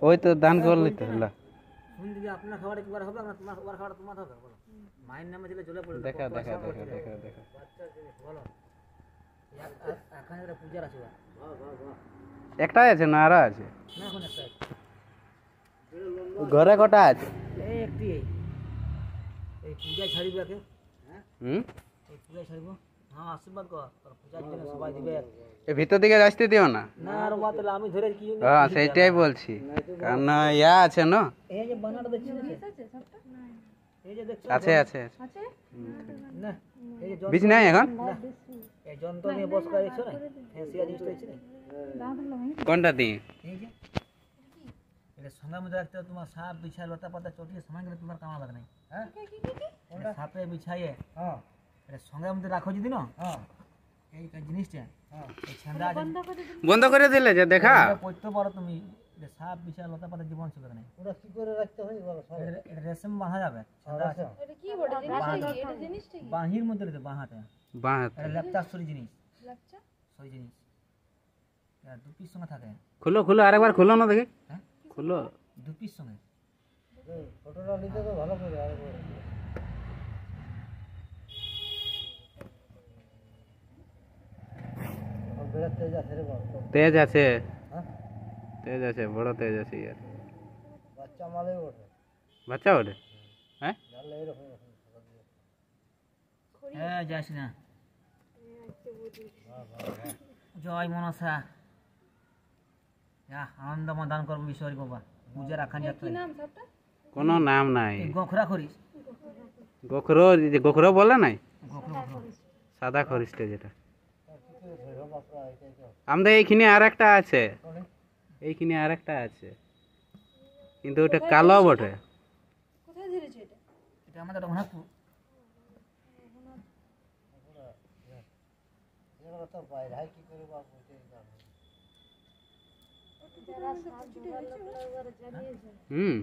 ওই তো দান করলি তো হলো। শুন দিদি আপনার খাবার একবার হবে না তোমার খাবার তোমার হবে বলো মায়ের নামে দিলে চলে পড়ে দেখা দেখা দেখা দেখা দেখা বাচ্চা জিনিস বলো এখানে একটা পূজার আছে একটাই আছে না আরো আছে? না এখন একটা ঘরে কটা আছে? এই একটি এই পূজা ছাড়িবে কে হুম এই পূজা ছাড়িব হ্যাঁ আশীর্বাদ কর তোর পূজার জন্য সবাই দিবে এই ভিতর দিকে আসতে দিও না। না আর মা তাহলে আমি ধরে কি হ্যাঁ সেইটাই বলছি, কারণ ইয়া আছে না। এই যে বানাটা দেখছিস এই যে দেখছো আছে আছে আছে না এই যে বীজ নাই এখন? এই যন্ত্র নিয়ে বস করে দেখছো না ফেসিয়া জিনিসটা দেখছিস কোনটা দিয়ে? এই যে এটা সঙ্গে মধ্যে রাখতে হবে তোমার সাপ বিছাই লতা পাতা চটিয়ে সময় গেলে তোমার কামা লাগে নাই হ্যাঁ এটা সাপে বিছাইয়ে হ্যাঁ এটা সঙ্গে মধ্যে রাখো যদি না হ্যাঁ এই জিনিসটা হ্যাঁ এই ছান্দা বন্ধ করে দিলে যে দেখা পড়তে পারো তুমি এটা সাপ বিছাই লতা পাতা জীবন ছিল নাই ওটা কি করে রাখতে হয় বলো এটা রেশম বাঁধা যাবে ছান্দা আছে এটা কি বড় জিনিসটা কি এটা জিনিসটা কি বাহির মধ্যে রে বাঁহাতে বাঁধ এটা ল্যাপটপ সরি জিনিস লাগছে সরি জিনিস এটা দু পিস সঙ্গে থাকে খুলো খুলো আরেকবার খুলো না দেখে, হ্যাঁ খুলো। দু পিস সঙ্গে ফটোটা নিতে তো ভালো করে আরেকবার তেজ আছে, তেজ আছে, বড় তেজ আছে ইয়ার। বাচ্চা মালে ওঠে বাচ্চা ওঠে হ্যাঁ হ্যাঁ যাস না জয় মনসা আনন্দ দান করবো বিশ্বরী বাবা পূজা রাখান যাত্রা কি নাম সবটা কোনো নাম নাই। গোখরা করিস গোখরো, যে গোখরো বলে নাই, গোখরা সাদা খরিসটা যেটা। আমাদের এইখানে আর একটা আছে, এইখানে আর একটা আছে, কিন্তু ওটা কালো বটে। কোথায় ধরেছে এটা এটা আমাদের রঘুনাথপুর হুম